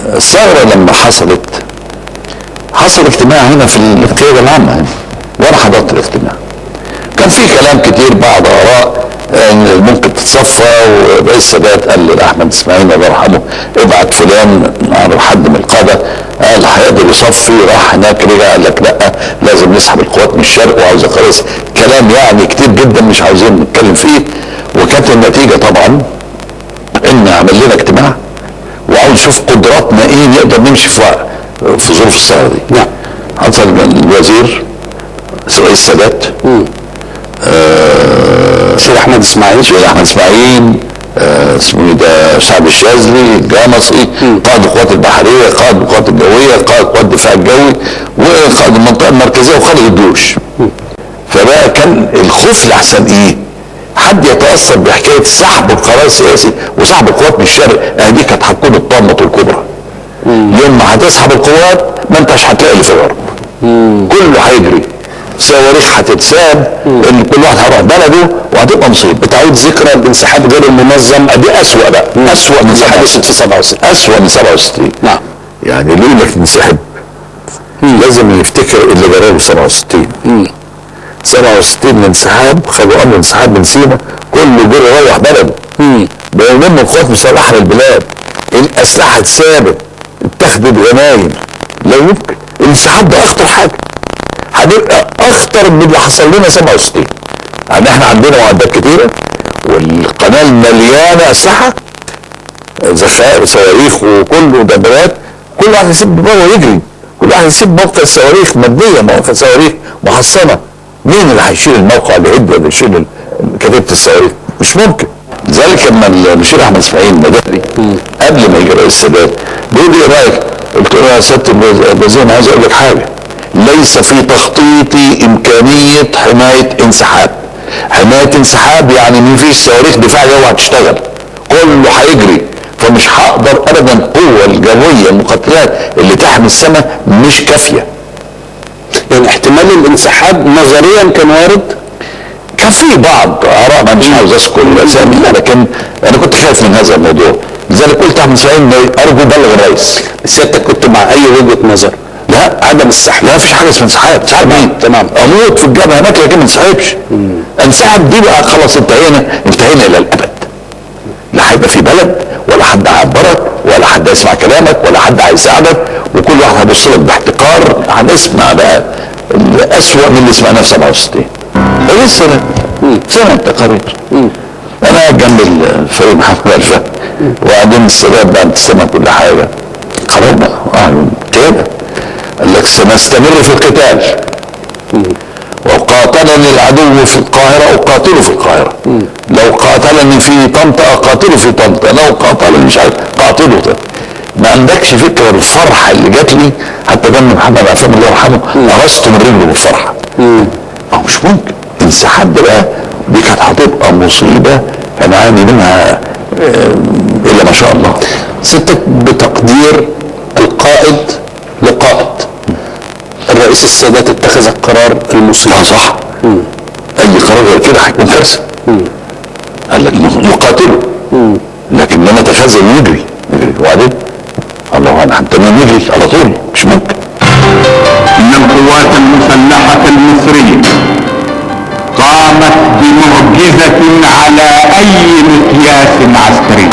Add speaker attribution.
Speaker 1: الثوره لما حصل اجتماع هنا في القياده العامه هنا، وانا حضرت الاجتماع. كان في كلام كتير، بعض اراء ان ممكن تتصفى، ورئيس السادات قال لاحمد اسماعيل الله يرحمه ابعت فلان على حد من القاده، قال هيقدر يصفي، راح هناك رجع قال لك لا لازم نسحب القوات من الشرق وعاوز خلاص، كلام يعني كتير جدا مش عاوزين نتكلم فيه. وكانت النتيجه طبعا ان عمل لنا اجتماع وعاوز نشوف قدراتنا ايه نقدر نمشي في ظروف الثوره دي.
Speaker 2: نعم.
Speaker 1: حصل الوزير رئيس السادات،
Speaker 2: سيد احمد اسماعيل،
Speaker 1: اسمه ده سعد الشاذلي الجامصي، قائد القوات البحريه، قائد القوات الجويه، قائد قوات الدفاع الجوي، وقائد المنطقه المركزيه، وقائد الجيوش. فبقى كان الخوف لحسن ايه؟ حد يتاثر بحكايه سحب القرار السياسي وسحب القوات من الشرق، دي كانت هتكون الطامه الكبرى. يوم ما هتسحب القوات ما انتش هتلاقي اللي في الغرب، كله هيجري، صواريخ هتتساب، ان كل واحد هيروح بلده وهتبقى مصيبه.
Speaker 2: بتعود ذكرى الانسحاب غير المنظم، دي اسوأ بقى،
Speaker 1: اسوأ من
Speaker 2: حدثت في 67،
Speaker 1: اسوأ من 67.
Speaker 2: نعم.
Speaker 1: يعني اللي يقول لك تنسحب لازم يفتكر اللي جراله 67. 67 الانسحاب، خدوا امر انسحاب من سينا، كله جري رايح بلده، بينما القوات المسلحه للبلاد، الاسلحه اتثابت، اتخذت غنايم. لا يمكن الانسحاب ده اخطر حاجه، هنبقى اخطر من اللي حصل لنا 67. يعني احنا عندنا معدات كتيره والقناه مليانه اسلحه، ذخائر صواريخ وكله دبابات، كل واحد يسيب بابه ويجري، كل واحد يسيب موقع الصواريخ مبنيه، موقع صواريخ محصنه. مين اللي هيشيل الموقع اللي يهد ولا يشيل كتيبه الصواريخ؟ مش ممكن. لذلك لما المشير احمد اسماعيل مداري قبل ما يجي رئيس السادات بيقول لي ايه رايك؟ قلت له يا سياده الوزير انا عايز اقول لك حاجه، ليس في تخطيطي امكانيه حمايه انسحاب. حمايه انسحاب يعني ما فيش صواريخ دفاع جوي هتشتغل، كله هيجري، فمش هقدر ابدا. القوه الجويه المقاتلات اللي تحمي السماء مش كافيه.
Speaker 2: يعني احتمال الانسحاب نظريا كان وارد؟
Speaker 1: كان في بعض اراء، ما مش عاوز اذكر الاسامي، لكن انا كنت خايف من هذا الموضوع. لذلك قلت احمد اسماعيل ارجو بلغ الرئيس.
Speaker 2: سيادتك كنت مع اي وجهه نظر؟
Speaker 1: لا عدم السحب، لا فيش حاجه اسمها انسحاب. انسحاب مين؟
Speaker 2: تمام.
Speaker 1: اموت في الجبهه هناك لكن ما انسحبش. انسحب دي بقى خلاص انتهينا الى الابد. لا هيبقى في بلد ولا حد هيعبرك ولا حد هيسمع كلامك ولا حد هيساعدك، وكل واحد هيبص لك باحتقار. هنسمع بقى الاسوأ من اللي سمعناه في 67. لسه سنه تقريبا انا جنب الفريق محمد الفهمي، وبعدين السادات بقى بتستمع كل حاجه، قررنا كده قال لك سنستمر في القتال، وقاتلني العدو في القاهره اقاتله في القاهره، لو قاتلني في طنطا اقاتله في طنطا، لو قاتلني مش عارف اقاتله. ما عندكش فكره الفرحه اللي جات لي، حتى جنب محمد عفان الله يرحمه قرصت من رجله بالفرحه. مش ممكن انسحاب ده بقى، دي كانت هتبقى مصيبه هنعاني منها الا ما شاء الله.
Speaker 2: ستك بتقدير القائد لقائد، الرئيس السادات اتخذ القرار المصيب.
Speaker 1: صح. اي قرار غير كده هيكون كارثه. قال لك نقاتله، لكن لما نتخاذل نجري وبعدين الله انا حتى نجري على طول مش ممكن.
Speaker 3: ان القوات المسلحه المصريه قامت بمعجزه على اي مقياس عسكري.